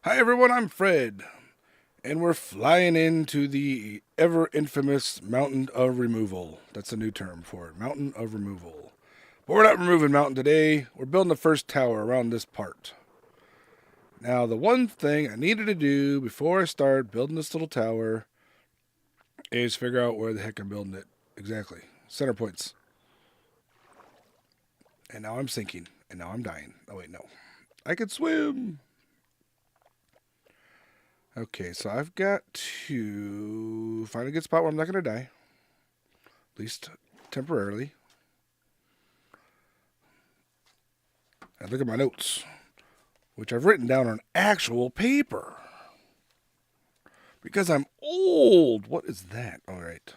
Hi everyone, I'm Fred, and we're flying into the ever infamous Mountain of Removal. That's a new term for it, Mountain of Removal. But we're not removing Mountain today, we're building the first tower around this part. Now, the one thing I needed to do before I start building this little tower is figure out where the heck I'm building it. Exactly. Center points. And now I'm sinking, and now I'm dying. Oh wait, no. I can swim! Okay, so I've got to find a good spot where I'm not going to die. At least temporarily. And look at my notes, which I've written down on actual paper. Because I'm old. What is that? All right.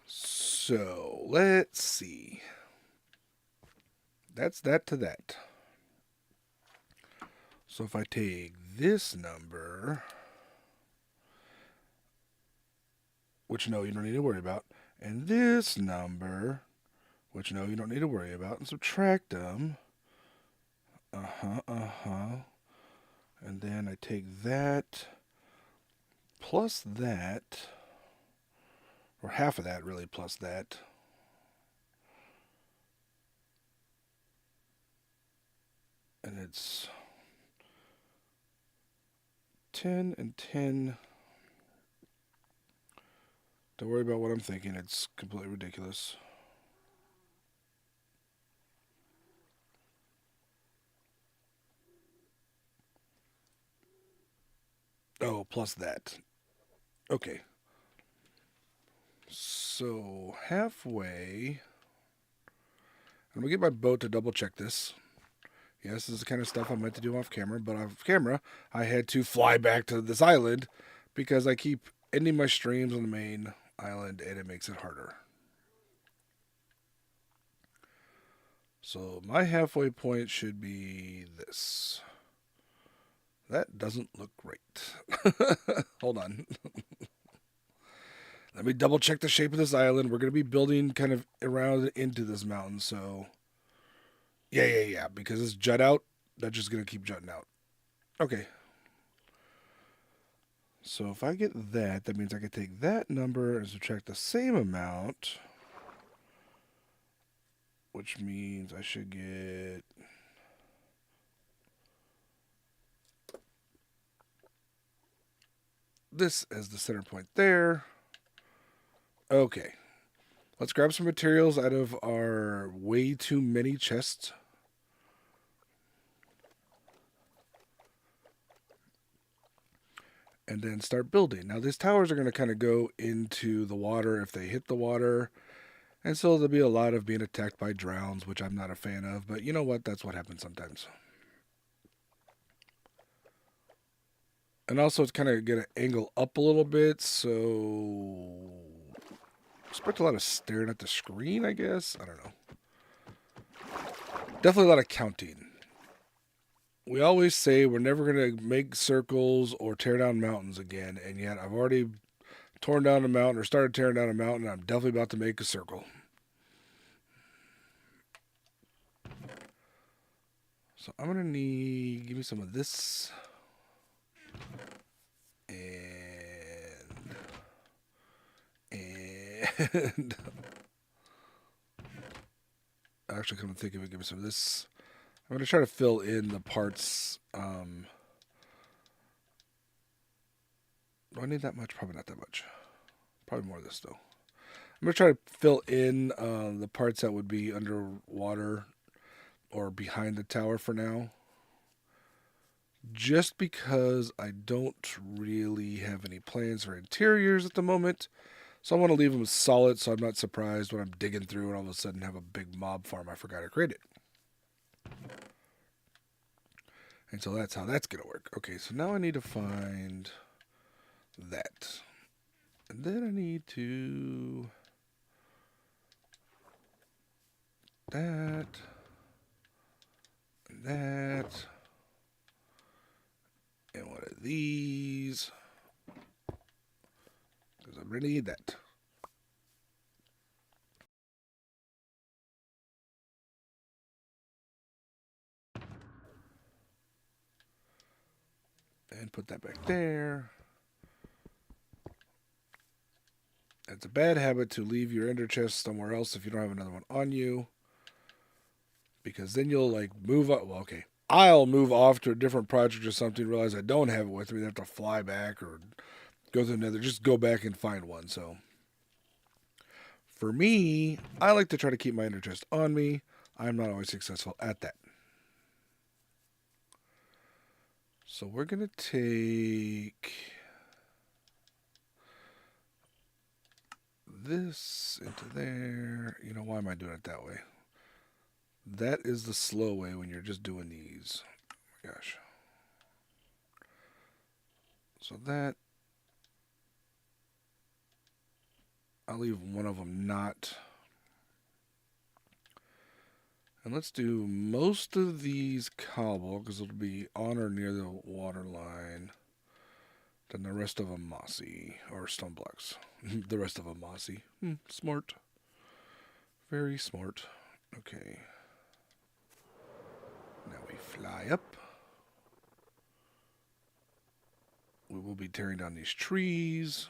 So, let's see. That's that to that. So if I take this number, which no, you don't need to worry about, and this number, which no, you don't need to worry about, and subtract them. And then I take that plus that, or half of that really plus that. And it's 10 and 10. Don't worry about what I'm thinking. It's completely ridiculous. Oh, plus that. Okay. So, halfway. I'm going to get my boat to double check this. Yes, this is the kind of stuff I meant to do off camera, but off camera, I had to fly back to this island because I keep ending my streams on the main island and it makes it harder. So, my halfway point should be this. That doesn't look right. Hold on. Let me double check the shape of this island. We're going to be building kind of around into this mountain, so. Yeah. Because it's jut out, that's just going to keep jutting out. Okay. So if I get that, that means I can take that number and subtract the same amount, which means I should get this as the center point there. Okay. Let's grab some materials out of our way too many chests. And then start building. Now, these towers are going to kind of go into the water if they hit the water. And so there'll be a lot of being attacked by drowns, which I'm not a fan of. But you know what? That's what happens sometimes. And also, it's kind of going to angle up a little bit. So, expect a lot of staring at the screen, I guess. I don't know. Definitely a lot of counting. We always say we're never going to make circles or tear down mountains again. And yet, I've already torn down a mountain or started tearing down a mountain. And I'm definitely about to make a circle. So I'm gonna need, give me some of this. And actually come to think of it, give me some of this. I'm gonna try to fill in the parts. Do I need that much? Probably not that much. Probably more of this though. I'm gonna try to fill in the parts that would be underwater or behind the tower for now. Just because I don't really have any plans for interiors at the moment. So I want to leave them solid so I'm not surprised when I'm digging through and all of a sudden have a big mob farm I forgot I created. And so that's how that's going to work. Okay, so now I need to find that. And then I need to... that. And that. And one of these. Because I really need that. And put that back there. It's a bad habit to leave your ender chest somewhere else if you don't have another one on you. Because then you'll like move up. Well, okay. I'll move off to a different project or something, realize I don't have it with me. I have to fly back or go to another. Just go back and find one. So for me, I like to try to keep my ender chest on me. I'm not always successful at that. So we're going to take this into there. You know, why am I doing it that way? That is the slow way when you're just doing these. Oh my gosh. So that, I'll leave one of them not. And let's do most of these cobble because it'll be on or near the water line. Then the rest of them mossy or stone blocks. The rest of them mossy. Smart. Very smart. Okay. Now we fly up. We will be tearing down these trees.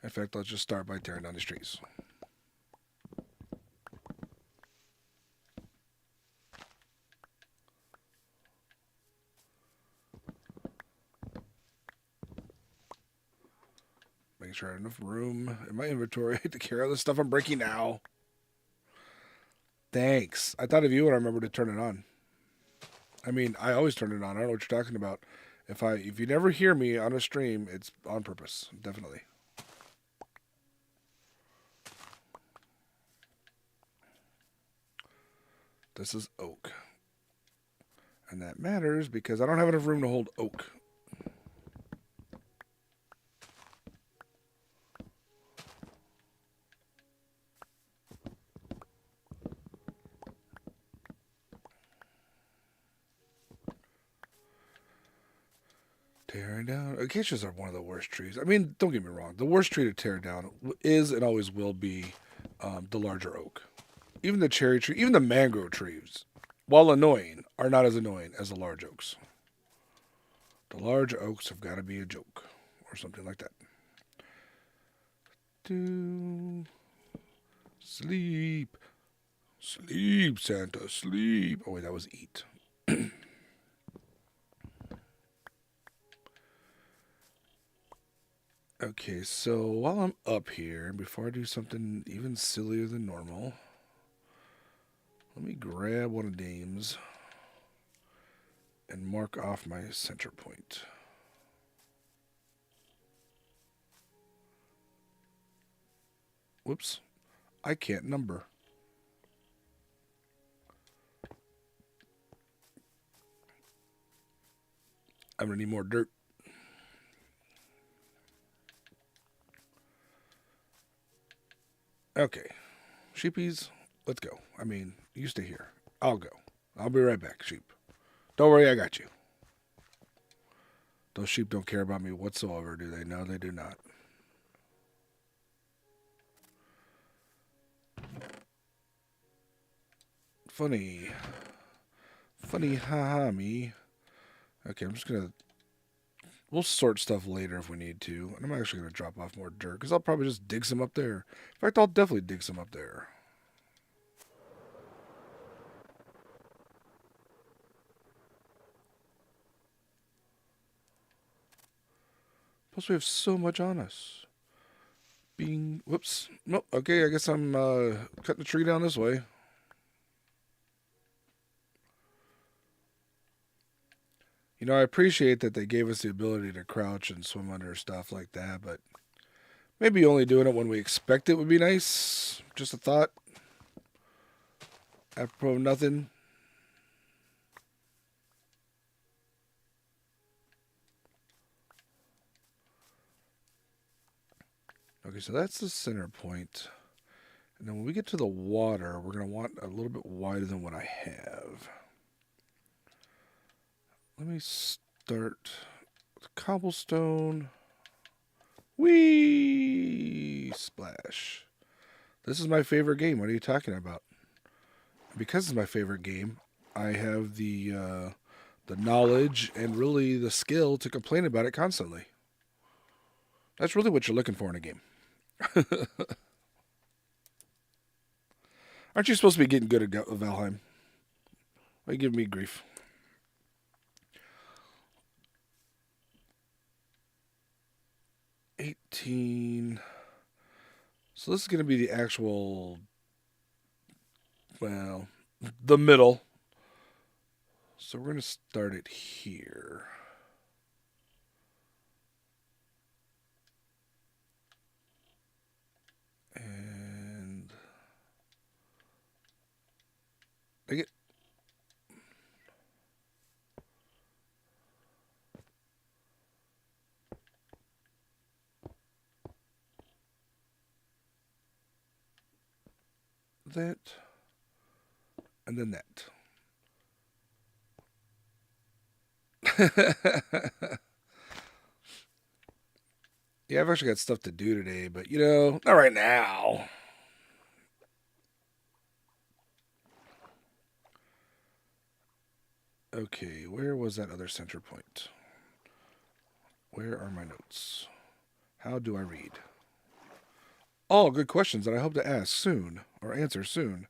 In fact, let's just start by tearing down these trees. Making sure I have enough room in my inventory to carry all the stuff I'm breaking now. Thanks. I thought of you when I remembered to turn it on. I mean, I always turn it on. I don't know what you're talking about. If you never hear me on a stream, it's on purpose. Definitely. This is oak. And that matters because I don't have enough room to hold oak. Tearing down. Acacias are one of the worst trees. I mean, don't get me wrong. The worst tree to tear down is and always will be the larger oak. Even the cherry tree, even the mangrove trees, while annoying, are not as annoying as the large oaks. The large oaks have got to be a joke or something like that. Sleep. Sleep, Santa, sleep. Oh, wait, that was eat. Okay, so while I'm up here, before I do something even sillier than normal, let me grab one of Dame's and mark off my center point. Whoops. I can't number. I'm going to need more dirt. Okay. Sheepies, let's go. I mean, you stay here. I'll go. I'll be right back, sheep. Don't worry, I got you. Those sheep don't care about me whatsoever, do they? No, they do not. Funny. Funny, haha, me. Okay, I'm just going to... We'll sort stuff later if we need to. And I'm actually going to drop off more dirt, because I'll probably just dig some up there. In fact, I'll definitely dig some up there. Plus, we have so much on us. Whoops. Nope. Okay, I guess I'm cutting the tree down this way. You know, I appreciate that they gave us the ability to crouch and swim under stuff like that, but maybe only doing it when we expect it would be nice. Just a thought. Apropos of nothing. Okay, so that's the center point. And then when we get to the water, we're going to want a little bit wider than what I have. Let me start with cobblestone. Whee! Splash. This is my favorite game. What are you talking about? Because it's my favorite game, I have the knowledge and really the skill to complain about it constantly. That's really what you're looking for in a game. Aren't you supposed to be getting good at Valheim? Why are you giving me grief? 18. So this is going to be the actual, well, the middle. So we're going to start it here. And I get that and then that. Yeah, I've actually got stuff to do today, but not right now. Okay, where was that other center point? Where are my notes? How do I read? All good questions that I hope to ask soon or answer soon.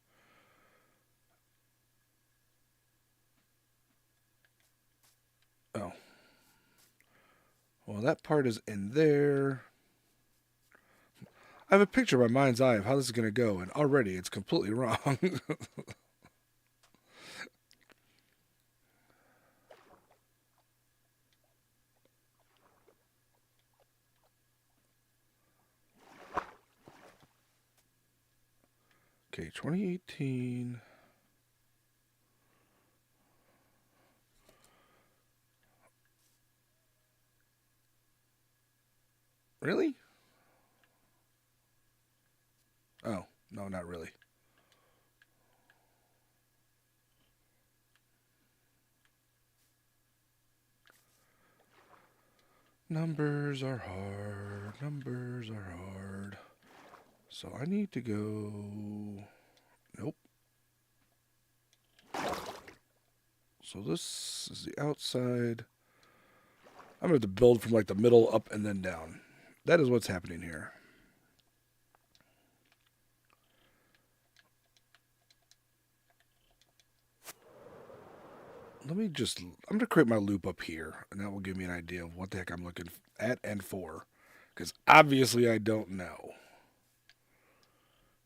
Oh. Well, that part is in there. I have a picture in my mind's eye of how this is going to go, and already it's completely wrong. Okay, 2018. Really? Oh, no, not really. Numbers are hard. Numbers are hard. So I need to go. Nope. So this is the outside. I'm going to have to build from like the middle up and then down. That is what's happening here. I'm going to create my loop up here, and that will give me an idea of what the heck I'm looking at and for. Because obviously I don't know.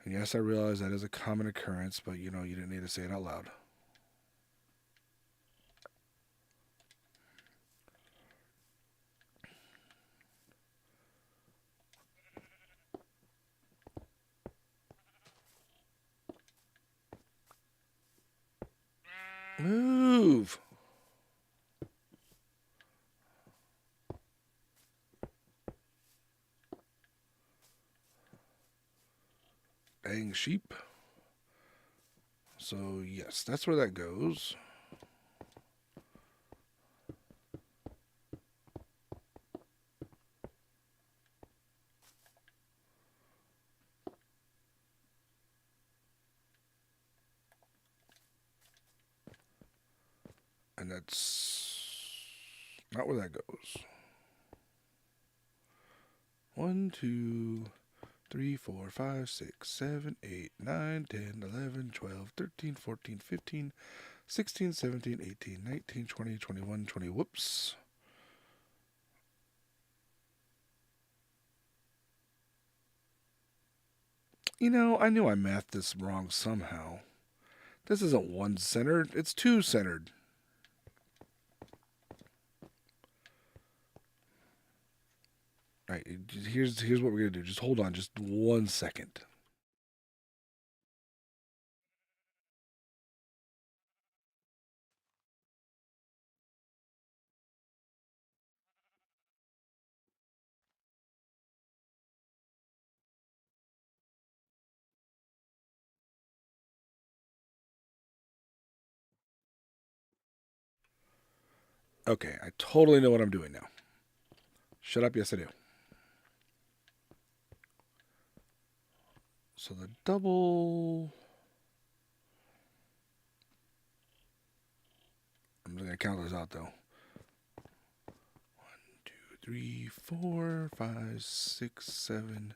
And yes, I realize that is a common occurrence, but you didn't need to say it out loud. Move! Dang sheep. So, yes, that's where that goes. And that's not where that goes. 1, 2, 3, 4, 5, 6, 7, 8, 9, 10, 11, 12, 13, 14, 15, 16, 17, 18, 19, 20, 21, 20. Whoops. I knew I mathed this wrong somehow. This isn't one centered, it's two centered. All right, here's what we're gonna do. Just hold on, just 1 second. Okay, I totally know what I'm doing now. Shut up, yes I do. So the double. gonna count those out though. 3, 4, 5, 6, 7,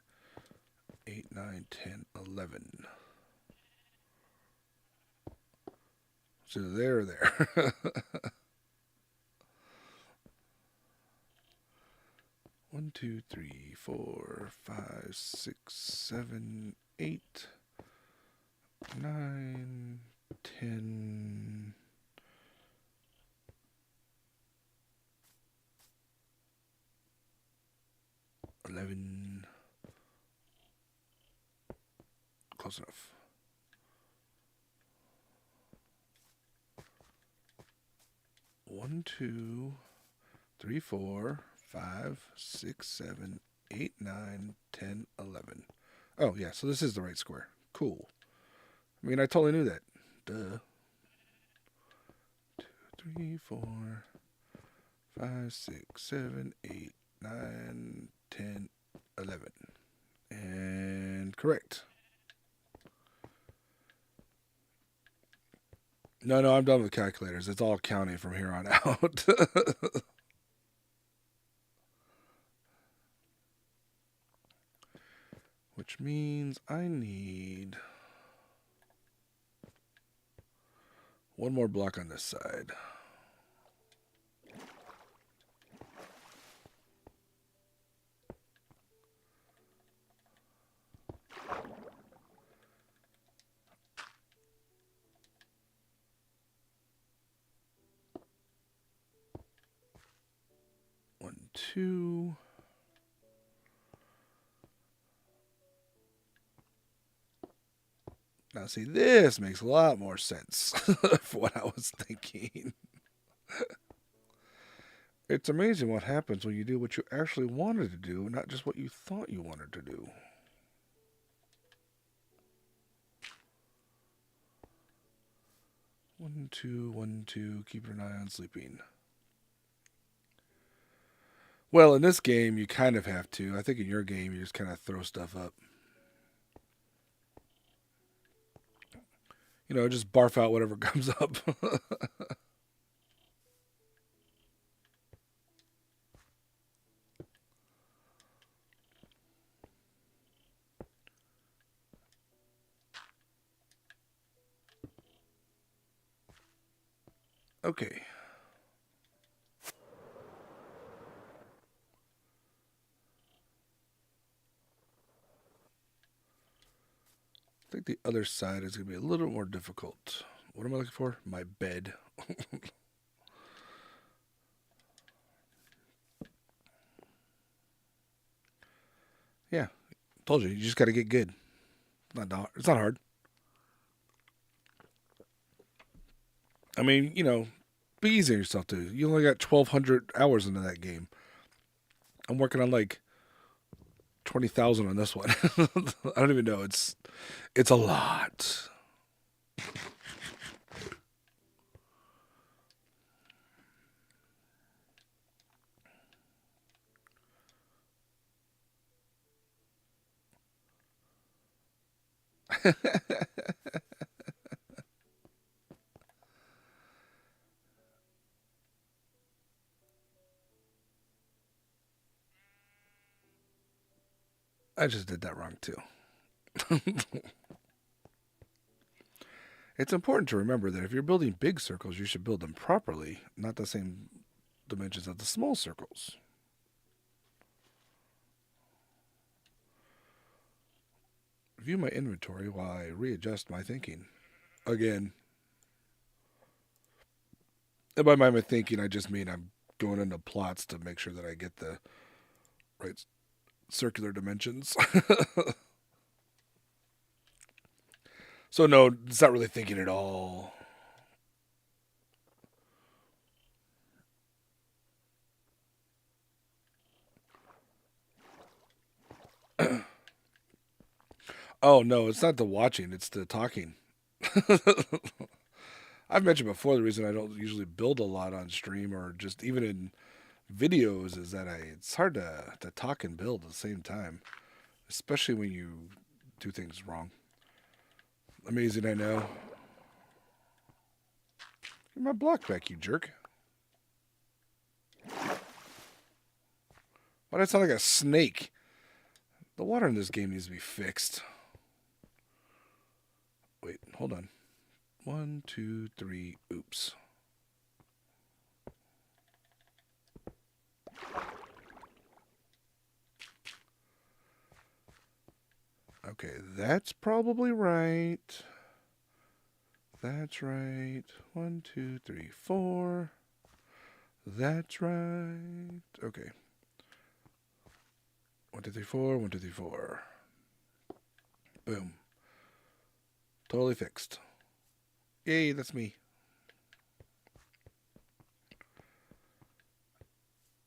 8, 9, 10, 11. So there or there. 1, 2, 3, 4, 5, 6, 7, 8, 9, 10. 11. Close enough. 1, 2, 3, 4, 5, 6, 7, 8, 9, 10, 11. Oh, yeah, so this is the right square. Cool. I mean, I totally knew that. Duh. 2, 3, 4, 5, 6, 7, 8, 9, 10, 11. And correct. No, I'm done with calculators. It's all counting from here on out. Which means I need one more block on this side. One, two. Now, see, this makes a lot more sense for what I was thinking. It's amazing what happens when you do what you actually wanted to do, not just what you thought you wanted to do. One, two, keeping an eye on sleeping. Well, in this game, you kind of have to. I think in your game, you just kind of throw stuff up. You know, just barf out whatever comes up. Okay. I think the other side is going to be a little more difficult. What am I looking for? My bed. Yeah, told you. You just got to get good. It's not hard. I mean, you know, be easy on yourself too. You only got 1,200 hours into that game. I'm working on like 20,000 on this one. I don't even know. It's a lot. I just did that wrong too. It's important to remember that if you're building big circles, you should build them properly, not the same dimensions as the small circles. View my inventory while I readjust my thinking. Again. And by my thinking, I just mean I'm going into plots to make sure that I get the right circular dimensions. So no, it's not really thinking at all. Oh no, it's not the watching, it's the talking. I've mentioned before the reason I don't usually build a lot on stream or just even in videos is that it's hard to talk and build at the same time, especially when you do things wrong. Amazing, I know. Give my block back, you jerk. Why did I sound like a snake? The water in this game needs to be fixed. Wait, hold on. 1, 2, 3. Oops. Okay, that's probably right. That's right. 1, 2, 3, 4. That's right. Okay. 1, 2, 3, 4. 1, 2, 3, 4. Boom. Totally fixed. Yay, that's me.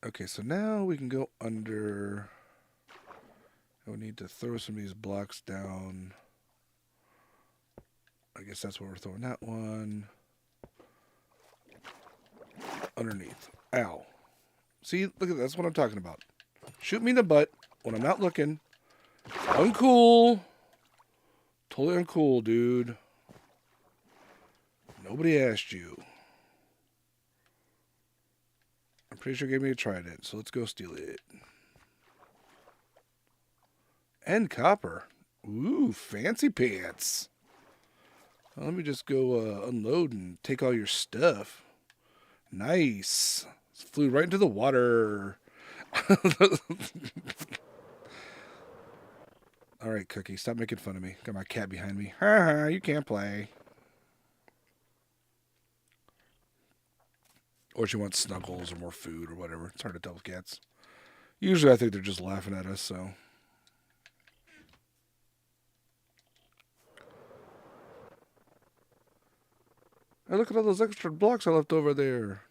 Okay, so now we can go under. We need to throw some of these blocks down. I guess that's where we're throwing that one. Underneath. Ow. See, look at that. That's what I'm talking about. Shoot me in the butt when I'm not looking. Uncool. Totally uncool, dude. Nobody asked you. I'm pretty sure gave me a trident, so let's go steal it. And copper. Ooh, fancy pants. Well, let me just go unload and take all your stuff. Nice. Flew right into the water. All right, Cookie, stop making fun of me. Got my cat behind me. Ha ha, you can't play. Or she wants snuggles or more food or whatever. It's hard to tell with cats. Usually I think they're just laughing at us, so. Hey, look at all those extra blocks I left over there.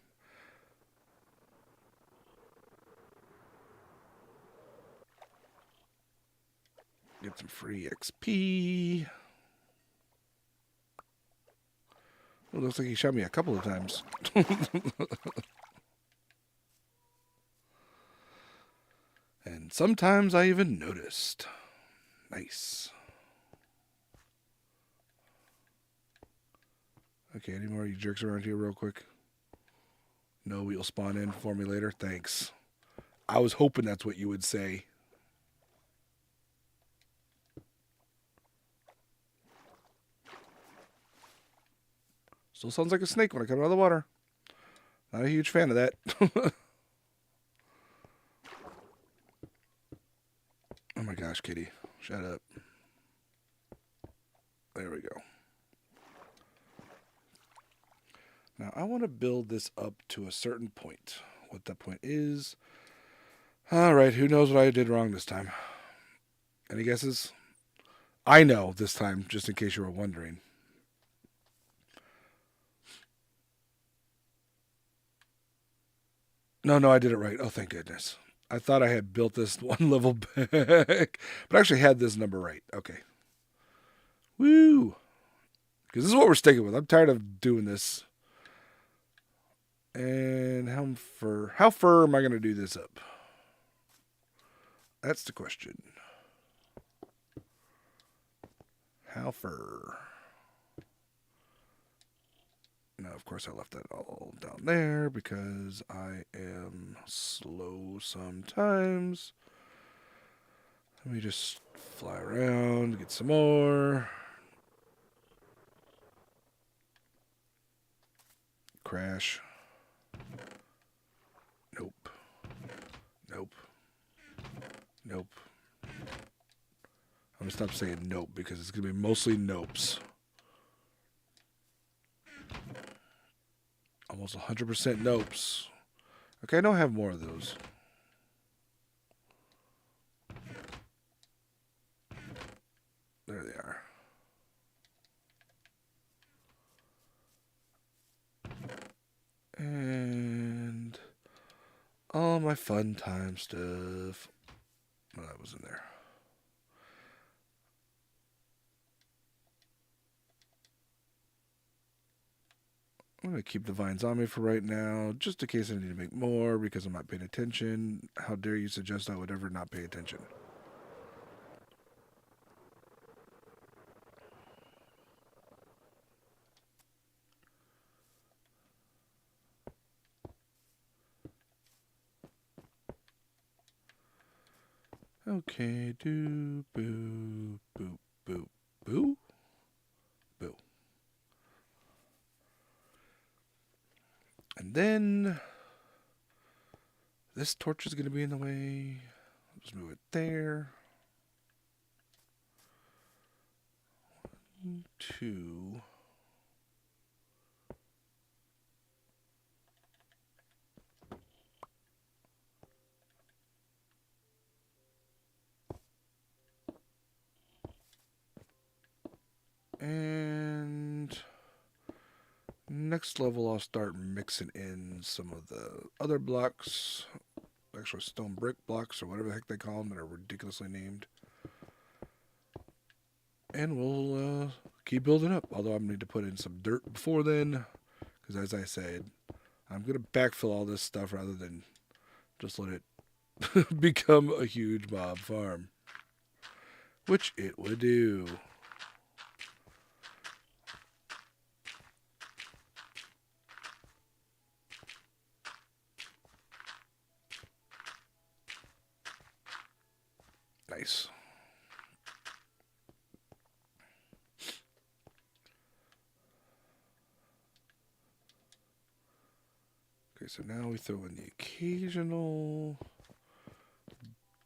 Get some free XP. It looks like he shot me a couple of times. And sometimes I even noticed. Nice. Okay, any more of you jerks around here real quick? No, you'll spawn in for me later? Thanks. I was hoping that's what you would say. Still sounds like a snake when I come out of the water. Not a huge fan of that. Oh my gosh, kitty. Shut up. There we go. Now, I want to build this up to a certain point. What that point is. Alright, who knows what I did wrong this time? Any guesses? I know this time, just in case you were wondering. No, I did it right. Oh, thank goodness. I thought I had built this one level back, but I actually had this number right. Okay. Woo! Because this is what we're sticking with. I'm tired of doing this. And how fur am I going to do this up? That's the question. How fur? Now, of course, I left that all down there because I am slow sometimes. Let me just fly around, get some more. Crash. Nope. Nope. Nope. I'm going to stop saying nope because it's going to be mostly nopes. Almost 100% nopes. Okay, I don't have more of those. There they are. And all my fun time stuff. Well, that was in there. I'm going to keep the vines on me for right now, just in case I need to make more because I'm not paying attention. How dare you suggest I would ever not pay attention? Okay, do, boo, boop, boop, boo, boo. And then this torch is going to be in the way. Just move it there. 2. And next level, I'll start mixing in some of the other blocks, actual stone brick blocks or whatever the heck they call them that are ridiculously named. And we'll keep building up. Although I'm going to need to put in some dirt before then, because as I said, I'm going to backfill all this stuff rather than just let it become a huge mob farm, which it would do. Nice. Okay, so now we throw in the occasional,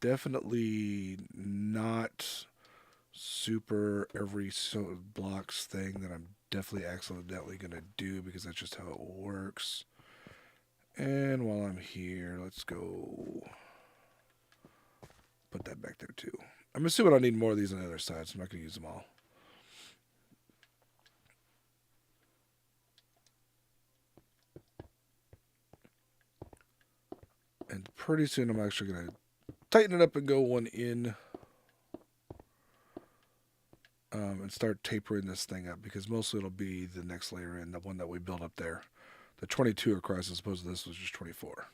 definitely not super every blocks thing that I'm definitely accidentally going to do, because that's just how it works. And while I'm here, let's go put that back there too. I'm assuming I'll need more of these on the other side, so I'm not going to use them all. And pretty soon I'm actually going to tighten it up and go one in. And start tapering this thing up, because mostly it'll be the next layer in, the one that we built up there. The 22 across, as opposed to this was just 24.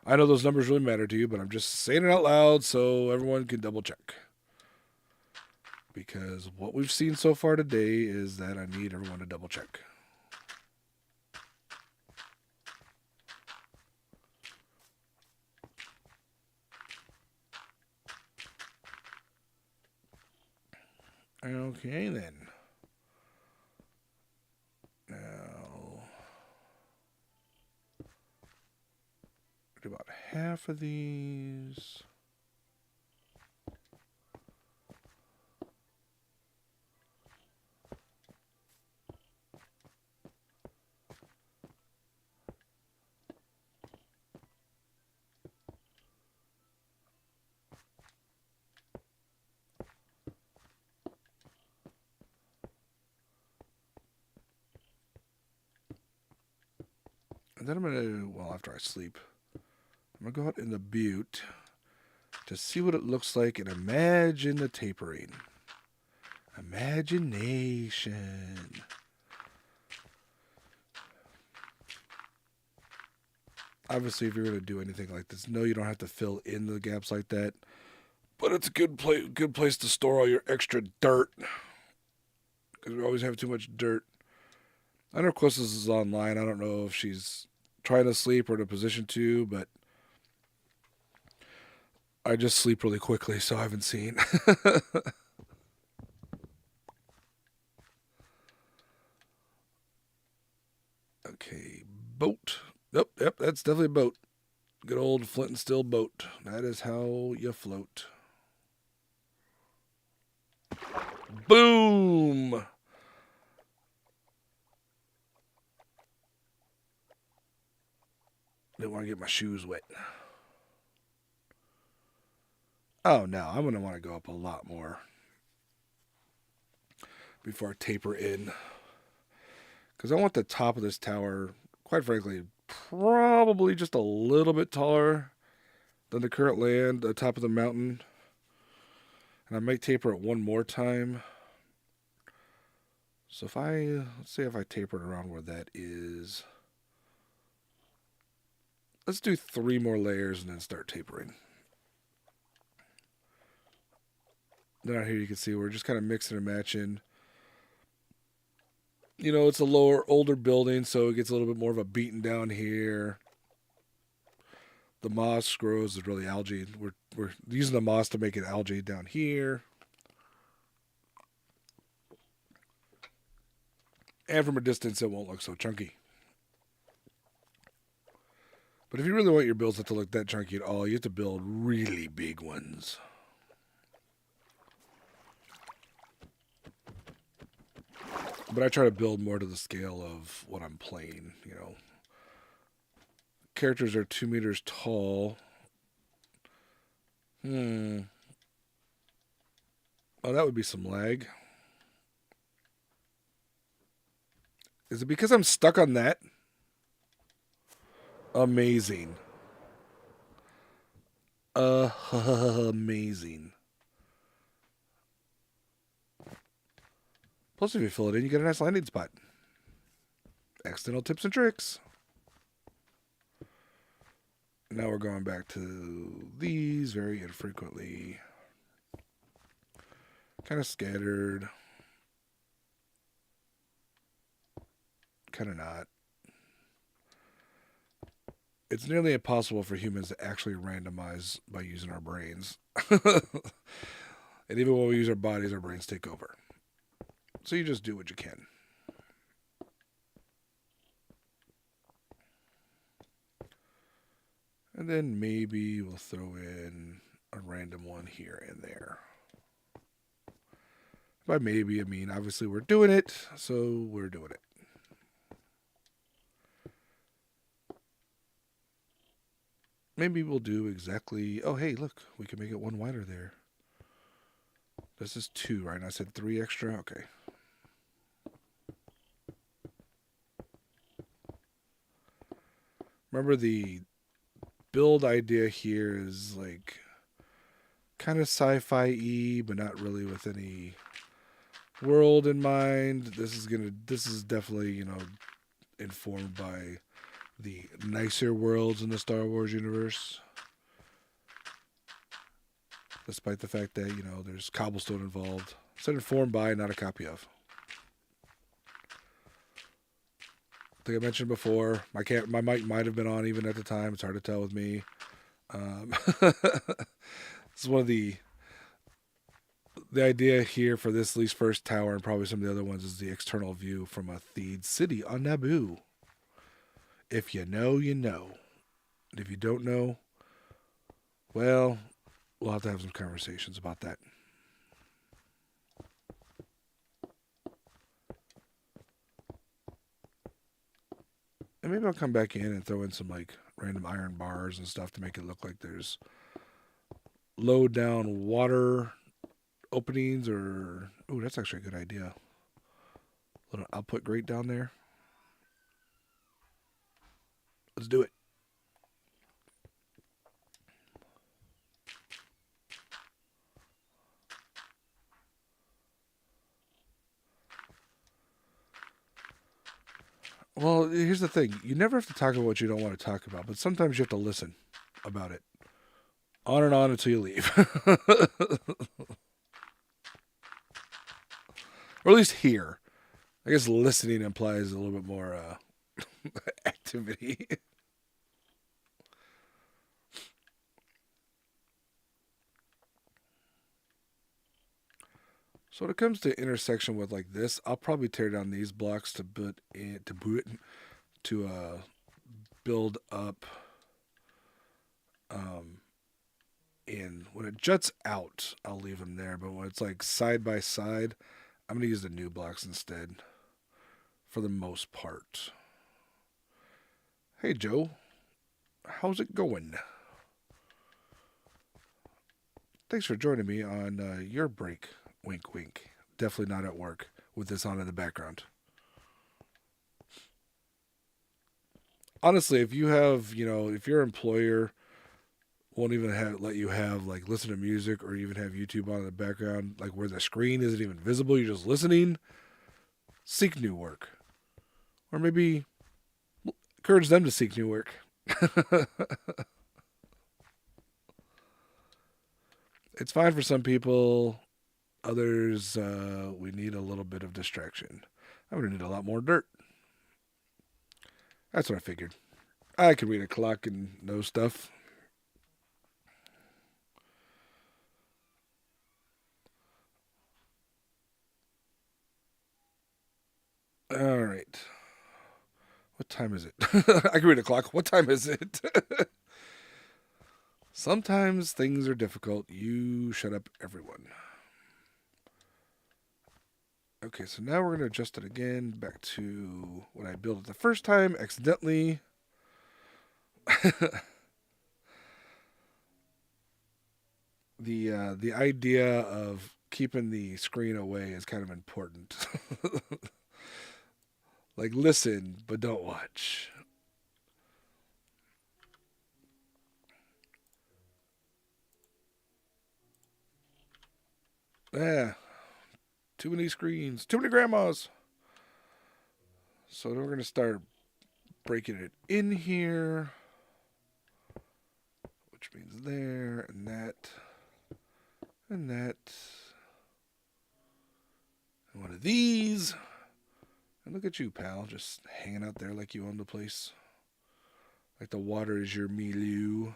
I know those numbers really matter to you, but I'm just saying it out loud so everyone can double check. Because what we've seen so far today is that I need everyone to double check. Okay, then. Now, do about half of these. And then I'm going to, well, after I sleep, I'm going to go out in the butte to see what it looks like and imagine the tapering. Imagination. Obviously, if you're going to do anything like this, no, you don't have to fill in the gaps like that. But it's a good place to store all your extra dirt, because we always have too much dirt. I know Quistis is online. I don't know if she's trying to sleep or in a position to, but I just sleep really quickly, so I haven't seen. Okay, boat. Yep, that's definitely a boat. Good old flint and steel boat. That is how you float. Boom! Didn't want to get my shoes wet. Oh no, I'm going to want to go up a lot more before I taper in. Because I want the top of this tower, quite frankly, probably just a little bit taller than the current land, the top of the mountain. And I might taper it one more time. So if let's say if I taper it around where that is. Let's do 3 more layers and then start tapering. Then out here you can see we're just kind of mixing and matching. You know, it's a older building, so it gets a little bit more of a beaten down here. the moss grows is really algae. We're using the moss to make it algae down here. And from a distance, it won't look so chunky. But if you really want your builds not to look that chunky at all, you have to build really big ones. But I try to build more to the scale of what I'm playing, you know. Characters are 2 meters tall. Oh, that would be some lag. Is it because I'm stuck on that? Amazing. Amazing. Plus, if you fill it in, you get a nice landing spot. Accidental tips and tricks. Now we're going back to these very infrequently. Kind of scattered. Kind of not. It's nearly impossible for humans to actually randomize by using our brains. And even when we use our bodies, our brains take over. So you just do what you can. And then maybe we'll throw in a random one here and there. By maybe, I mean, obviously we're doing it, so we're doing it. Maybe we'll do exactly... Oh, hey, look, we can make it one wider there. This is 2, right? And I said 3 extra? Okay. Remember, the build idea here is like kind of sci-fi-y, but not really with any world in mind. This is definitely, you know, informed by the nicer worlds in the Star Wars universe. Despite the fact that, you know, there's cobblestone involved. It's informed by, not a copy of. I think I mentioned before, my mic might have been on even at the time. It's hard to tell with me. This is one of the idea here for this, at least first tower, and probably some of the other ones, is the external view from a Theed city on Naboo. If you know, you know. And if you don't know, well, we'll have to have some conversations about that. And maybe I'll come back in and throw in some like random iron bars and stuff to make it look like there's low down water openings, or... Ooh, that's actually a good idea. A little output grate down there. Let's do it. Well, here's the thing. You never have to talk about what you don't want to talk about, but sometimes you have to listen about it. On and on until you leave. Or at least hear. I guess listening implies a little bit more activity. So when it comes to intersection with like this, I'll probably tear down these blocks to build up. In when it juts out, I'll leave them there. But when it's like side by side, I'm gonna use the new blocks instead, for the most part. Hey Joe, how's it going? Thanks for joining me on your break. Wink, wink. Definitely not at work with this on in the background. Honestly, if you have, you know, if your employer won't even let you have like listen to music or even have YouTube on in the background, like where the screen isn't even visible, you're just listening, seek new work. Or maybe encourage them to seek new work. It's fine for some people. Others, we need a little bit of distraction. I'm going to need a lot more dirt. That's what I figured. I could read a clock and know stuff. All right. What time is it? I can read a clock. What time is it? Sometimes things are difficult. You shut up, everyone. Okay, so now we're going to adjust it again back to what I built it the first time accidentally. The idea of keeping the screen away is kind of important. Like listen, but don't watch. Yeah, too many screens, too many grandmas. So then we're going to start breaking it in here, which means there and that and that. And one of these. And look at you, pal, just hanging out there like you own the place. Like the water is your milieu.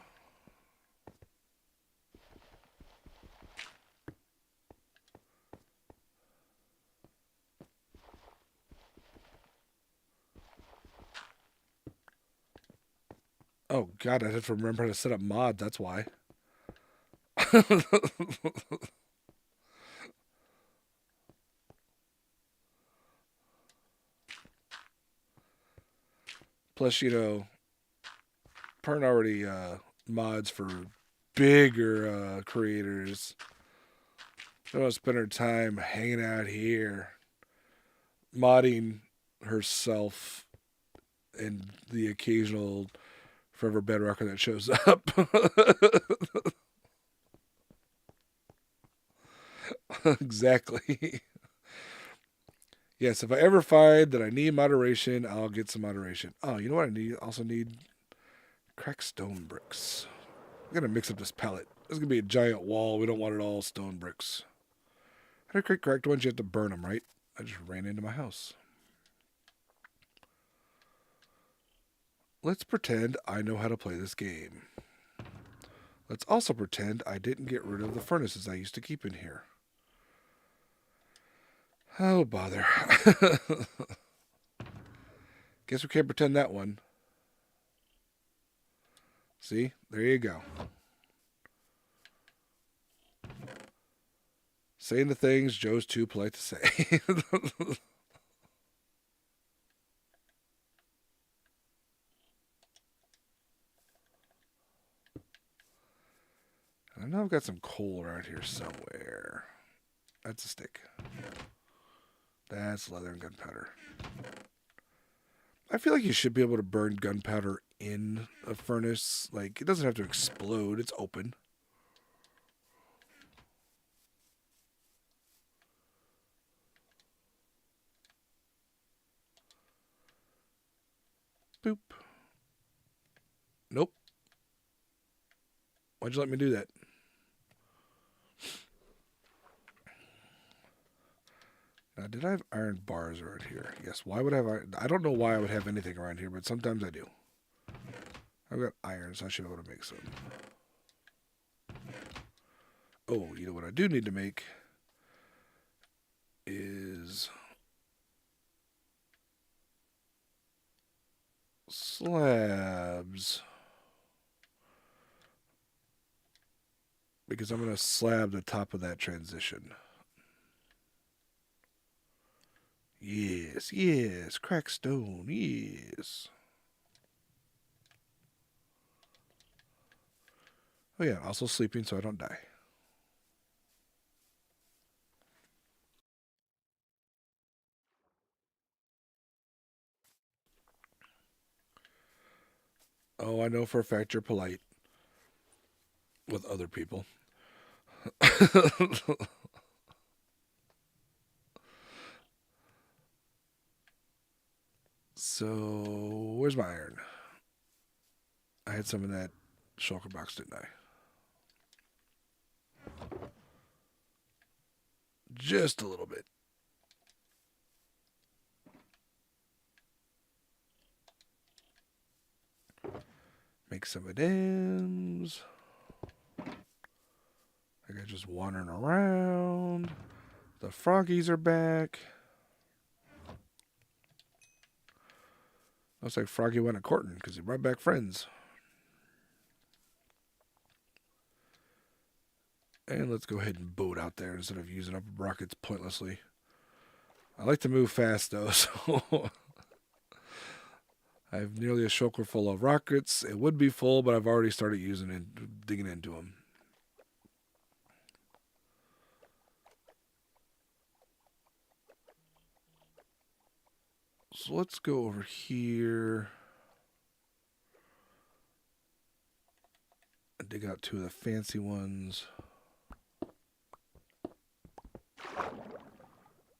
Oh, God, I have to remember how to set up mods, that's why. Plus, Pern already mods for bigger creators. She don't spend her time hanging out here, modding herself and the occasional forever bedrocker that shows up. Exactly. Yes, if I ever find that I need moderation, I'll get some moderation. Oh, you know what I need? Also need cracked stone bricks. I'm gonna mix up this palette. This is gonna be a giant wall. We don't want it all stone bricks. How to create cracked ones? You have to burn them, right? I just ran into my house. Let's pretend I know how to play this game. Let's also pretend I didn't get rid of the furnaces I used to keep in here. Oh, bother. Guess we can't pretend that one. See? There you go. Saying the things Joe's too polite to say. I know I've got some coal around here somewhere. That's a stick. That's leather and gunpowder. I feel like you should be able to burn gunpowder in a furnace. Like, it doesn't have to explode, it's open. Boop. Nope. Why'd you let me do that? Now, did I have iron bars around here? Yes. Why would I have iron? I don't know why I would have anything around here, but sometimes I do. I've got iron, so I should be able to make some. Oh, you know what I do need to make is slabs. Because I'm going to slab the top of that transition. Yes, yes. Crack stone, yes. Oh, yeah, also sleeping so I don't die. Oh, I know for a fact you're polite with other people. So, where's my iron? I had some in that shulker box, didn't I? Just a little bit. Make some of them. I got just wandering around. The froggies are back. Looks like Froggy went a courting because he brought back friends. And let's go ahead and boat out there instead of using up rockets pointlessly. I like to move fast though, so I have nearly a shulker full of rockets. It would be full, but I've already started using it, digging into them. So let's go over here and dig out two of the fancy ones.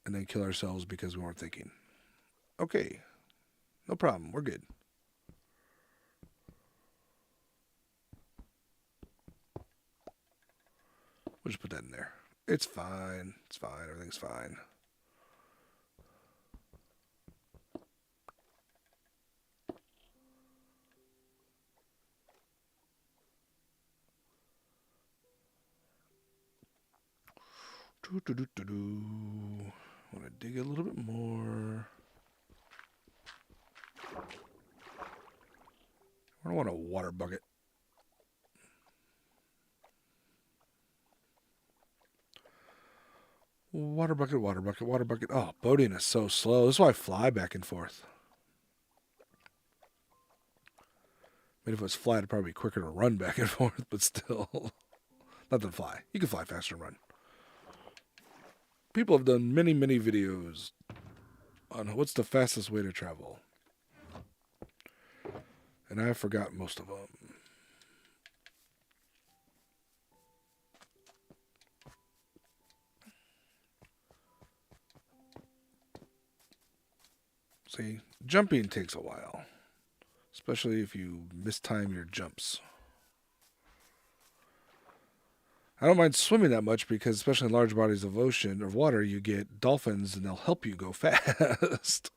And then kill ourselves because we weren't thinking. Okay. No problem. We're good. We'll just put that in there. It's fine. It's fine. Everything's fine. I want to dig a little bit more. I don't want a water bucket. Water bucket, water bucket, water bucket. Oh, boating is so slow. This is why I fly back and forth. I mean, if it was fly, it'd probably be quicker to run back and forth, but still. Not than fly. You can fly faster than run. People have done many, many videos on what's the fastest way to travel. And I forgot most of them. See, jumping takes a while. Especially if you mistime your jumps. I don't mind swimming that much because, especially in large bodies of ocean or water, you get dolphins and they'll help you go fast.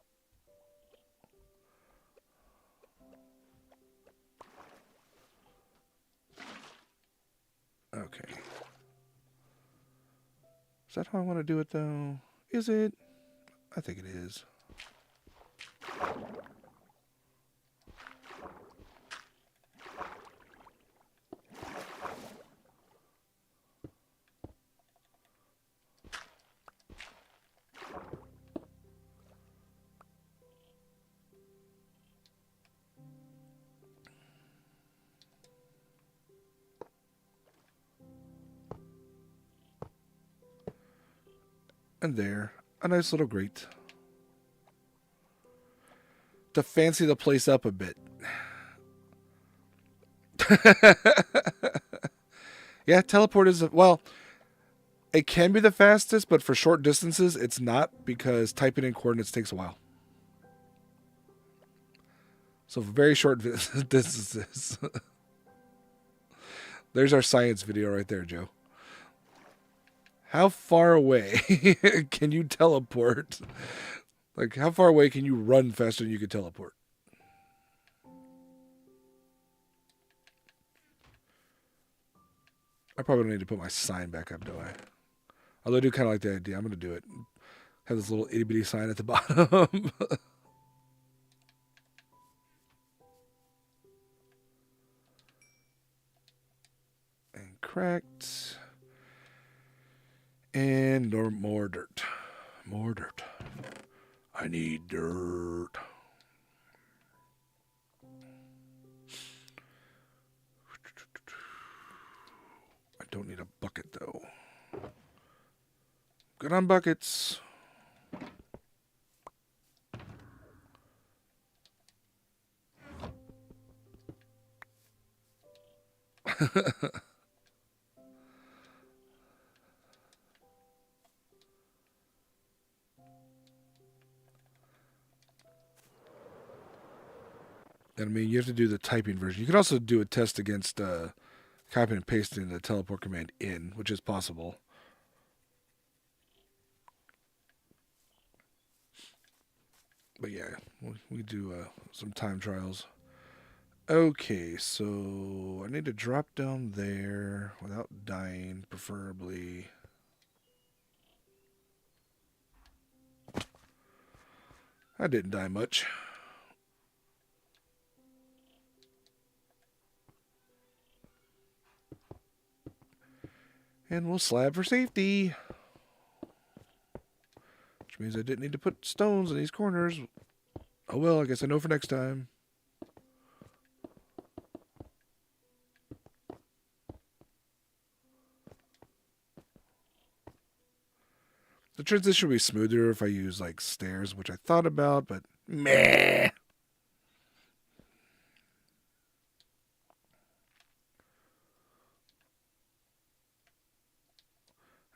Okay. Is that how I want to do it, though? Is it? I think it is. And there, a nice little grate. To fancy the place up a bit. Yeah, teleport is, well, it can be the fastest, but for short distances, it's not because typing in coordinates takes a while. So for very short distances. There's our science video right there, Joe. How far away can you teleport? Like, how far away can you run faster than you can teleport? I probably don't need to put my sign back up, do I? Although I do kind of like the idea. I'm going to do it. Have this little itty bitty sign at the bottom. And cracked. And more dirt. More dirt. I need dirt. I don't need a bucket, though. Good on buckets. And I mean, you have to do the typing version. You can also do a test against copying and pasting the teleport command in, which is possible. But yeah, we do some time trials. Okay, so I need to drop down there without dying, preferably. I didn't die much. And we'll slab for safety. Which means I didn't need to put stones in these corners. Oh well, I guess I know for next time. The transition will be smoother if I use like stairs, which I thought about, but meh.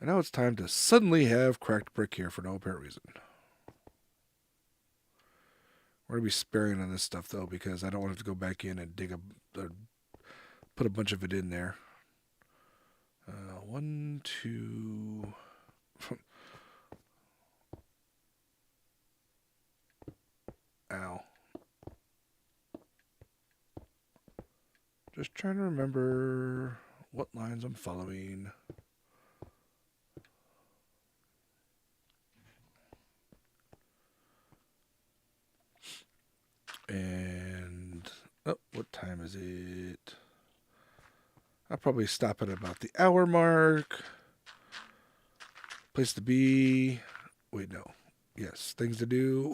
And now it's time to suddenly have cracked brick here for no apparent reason. We're going to be sparing on this stuff, though, because I don't want to have to go back in and put a bunch of it in there. 1, 2... Ow. Just trying to remember what lines I'm following. And... oh, what time is it? I'll probably stop at about the hour mark. Place to be. Wait, no. Yes, things to do.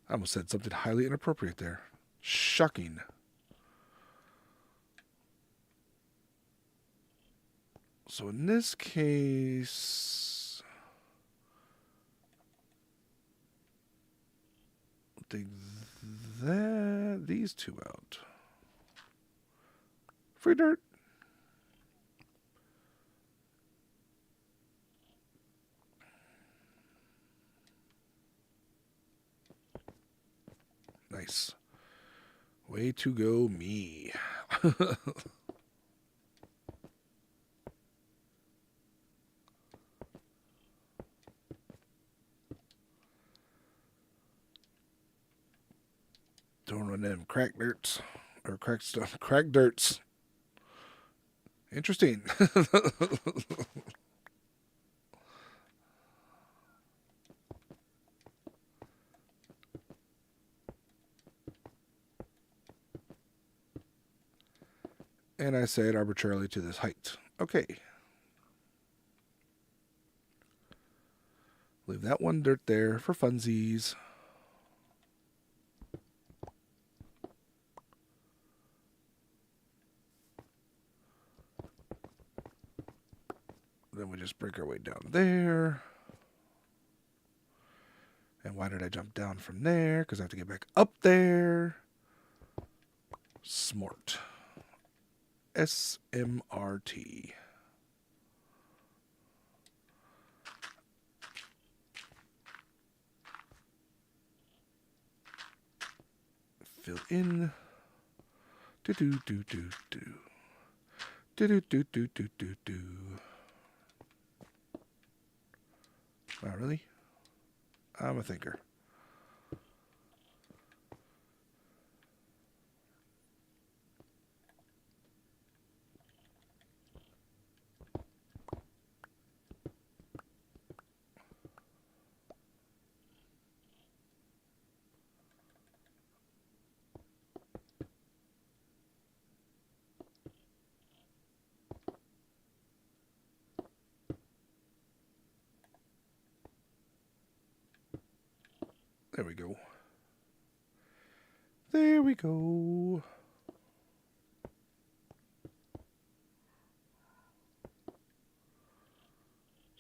I almost said something highly inappropriate there. Shocking. So in this case, I'll take these two out. Free dirt. Nice. Way to go, me. Don't run them crack dirts. Or crack stuff. Crack dirts. Interesting. And I say it arbitrarily to this height. Okay. Leave that one dirt there for funsies. Then we just break our way down there. And why did I jump down from there? Because I have to get back up there. Smart. SMRT. Fill in. Do do do do do. Do do do do do do do. Wow, really? I'm a thinker. There we go. There we go.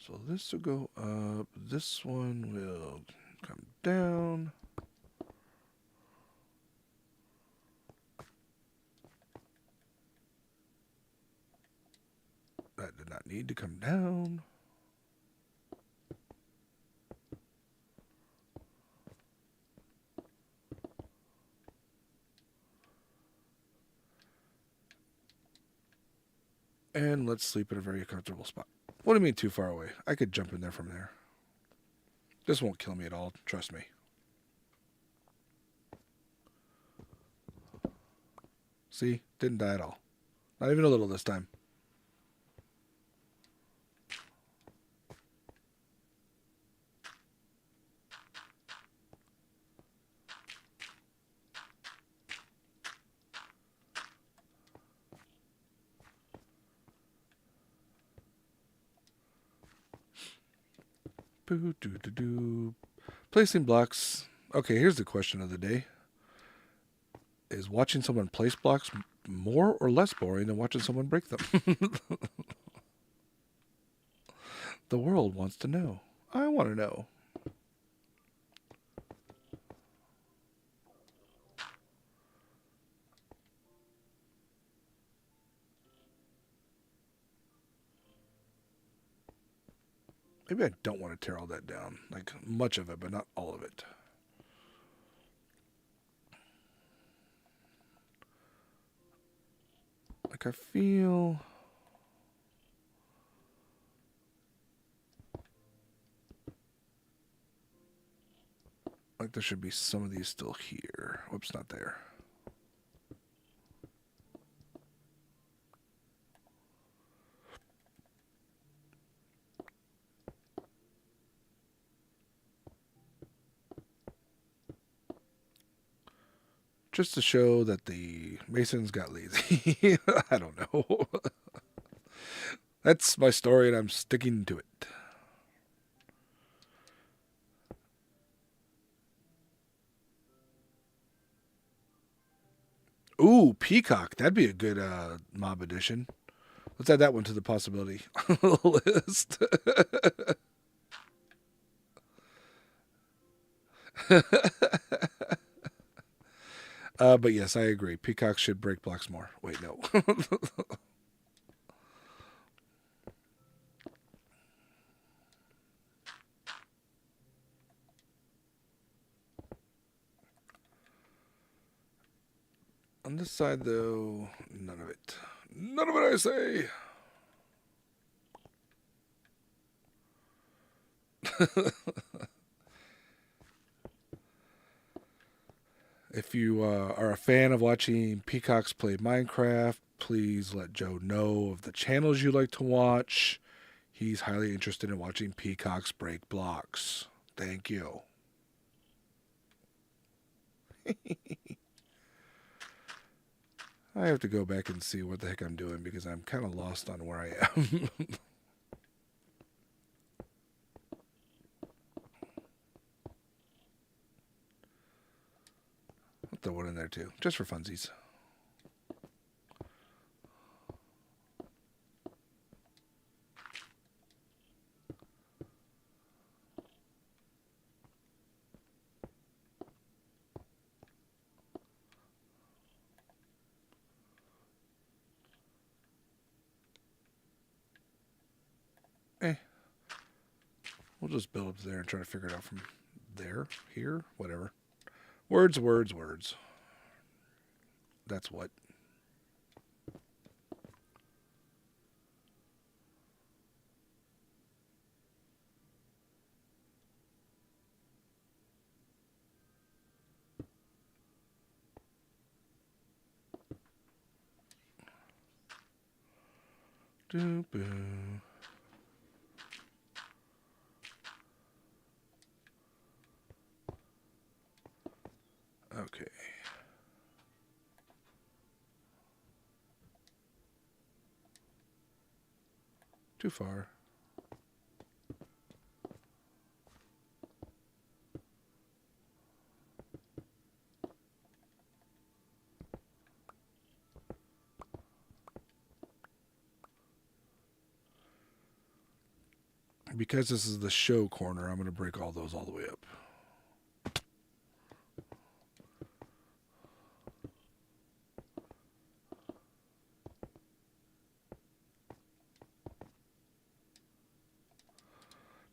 So this will go up. This one will come down. That did not need to come down. And let's sleep in a very comfortable spot. What do you mean too far away? I could jump in there from there. This won't kill me at all, trust me. See? Didn't die at all. Not even a little this time. Boo, doo, doo, doo. Placing blocks. Okay, here's the question of the day. Is watching someone place blocks more or less boring than watching someone break them? The world wants to know. I want to know. Maybe I don't want to tear all that down. Like, much of it, but not all of it. Like, I feel... like there should be some of these still here. Whoops, not there. Just to show that the Masons got lazy. I don't know. That's my story, and I'm sticking to it. Ooh, Peacock. That'd be a good mob edition. Let's add that one to the possibility list. But yes, I agree. Peacock should break blocks more. Wait, no. On this side, though, none of it. None of it, I say. If you are a fan of watching Peacocks play Minecraft, please let Joe know of the channels you like to watch. He's highly interested in watching Peacocks break blocks. Thank you. I have to go back and see what the heck I'm doing because I'm kind of lost on where I am. I'll throw one in there too, just for funsies. Eh, we'll just build up there and try to figure it out from there, here, whatever. Words, words, words. That's what. Doo-boo. Okay. Too far. Because this is the show corner, I'm going to break all those all the way up.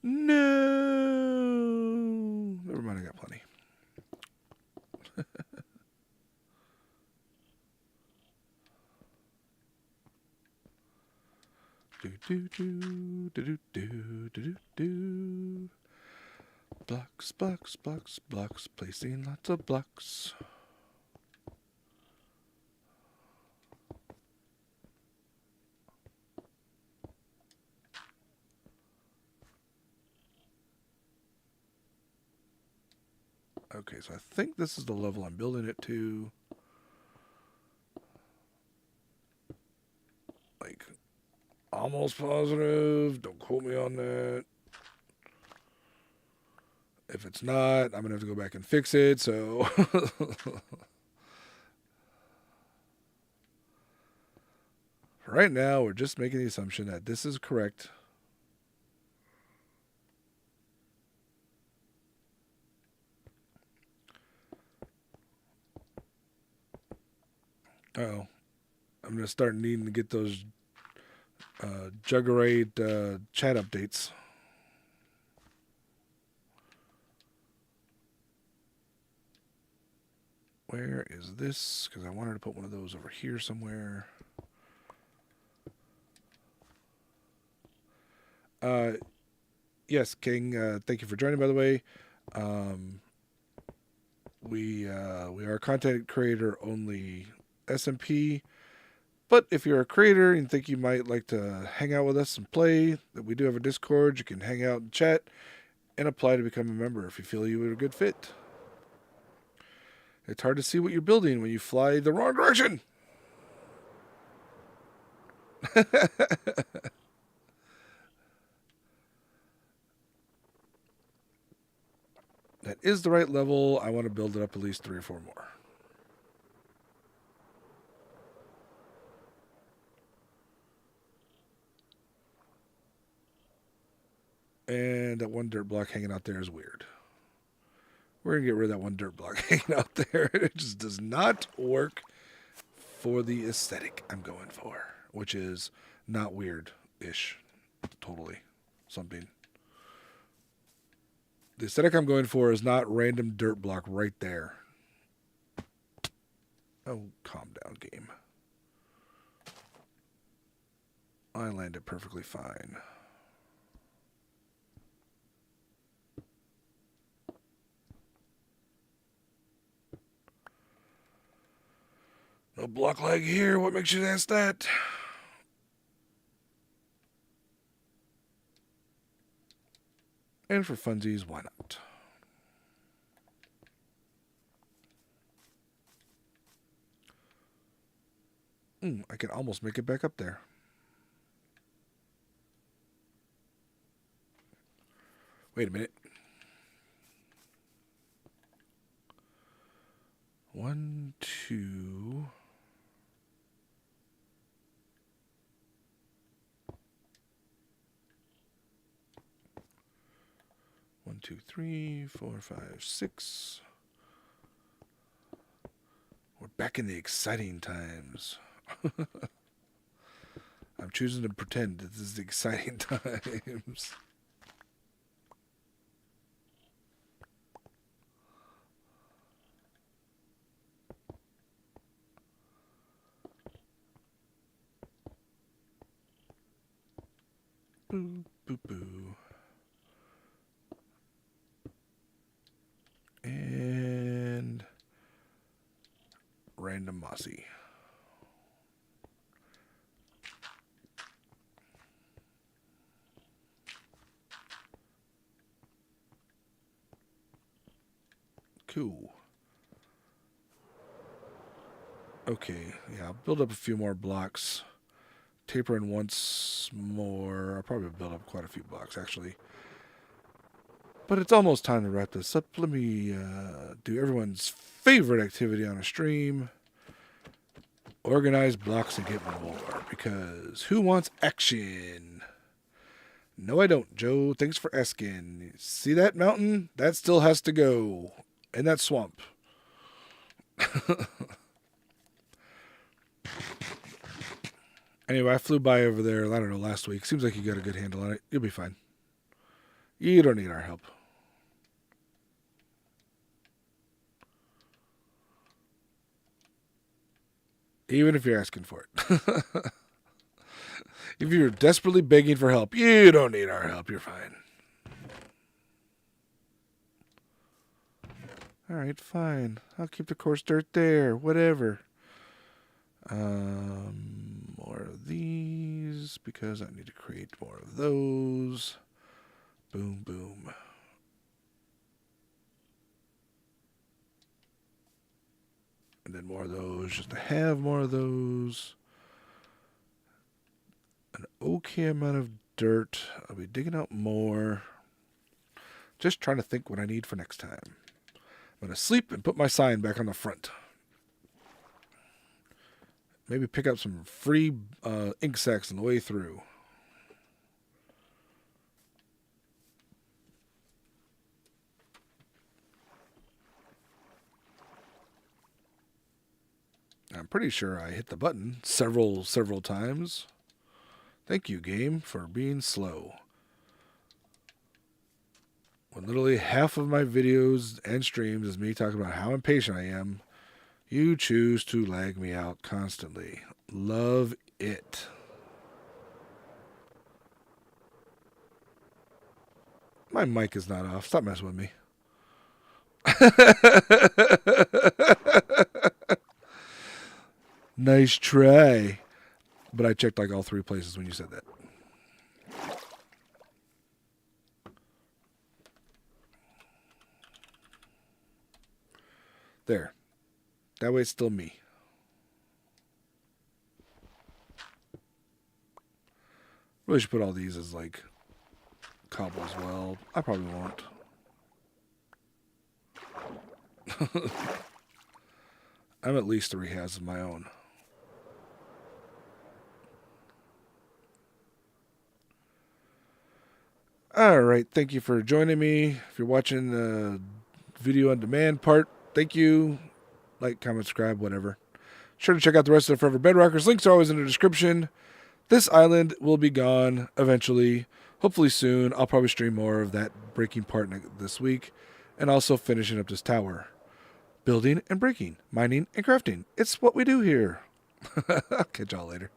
No! Never mind, I got plenty. Do do do do do do do do. Blocks, blocks, blocks, blocks. Placing lots of blocks. Okay, so I think this is the level I'm building it to. Like, almost positive. Don't quote me on that. If it's not, I'm going to have to go back and fix it. So right now, we're just making the assumption that this is correct. Oh, I'm going to start needing to get those Juggerate chat updates. Where is this? Because I wanted to put one of those over here somewhere. Yes, King. Thank you for joining. By the way, we are a content creator only SMP. But if you're a creator and think you might like to hang out with us and play, that we do have a Discord. You can hang out and chat and apply to become a member if you feel you are a good fit. It's hard to see what you're building when you fly the wrong direction. That is the right level. I want to build it up at least 3 or 4 more. And that one dirt block hanging out there is weird. We're going to get rid of that one dirt block hanging out there. It just does not work for the aesthetic I'm going for, which is not weird-ish. Totally. Something. The aesthetic I'm going for is not random dirt block right there. Oh, calm down, game. I landed perfectly fine. No block lag here. What makes you ask that? And for funsies, why not? I can almost make it back up there. Wait a minute. 1, 2. One, 2, 3, 4, 5, 6. We're back in the exciting times. I'm choosing to pretend that this is the exciting times. Boo, boo, boo. And random mossy. Cool. Okay, yeah, I'll build up a few more blocks. Taper in once more. I'll probably build up quite a few blocks, actually. But it's almost time to wrap this up. Let me do everyone's favorite activity on a stream. Organize blocks and get more. Because who wants action? No, I don't, Joe. Thanks for asking. See that mountain? That still has to go. And that swamp. Anyway, I flew by over there, I don't know, last week. Seems like you got a good handle on it. You'll be fine. You don't need our help. Even if you're asking for it. If you're desperately begging for help, you don't need our help. You're fine. Alright, fine. I'll keep the coarse dirt there. Whatever. More of these because I need to create more of those. Boom, boom. And then more of those just to have more of those. An okay amount of dirt. I'll be digging out more. Just trying to think what I need for next time. I'm going to sleep and put my sign back on the front. Maybe pick up some free ink sacks on the way through. I'm pretty sure I hit the button several times. Thank you, game, for being slow. When literally half of my videos and streams is me talking about how impatient I am, you choose to lag me out constantly. Love it. My mic is not off. Stop messing with me. Nice try. But I checked like all three places when you said that. There. That way it's still me. Really should put all these as like cobble as well. I probably won't. I'm at least 3 halves of my own. Alright, thank you for joining me. If you're watching the video on demand part, thank you. Like, comment, subscribe, whatever. Sure to check out the rest of the Forever Bedrockers. Links are always in the description. This island will be gone eventually. Hopefully soon. I'll probably stream more of that breaking part this week. And also finishing up this tower. Building and breaking. Mining and crafting. It's what we do here. I'll catch y'all later.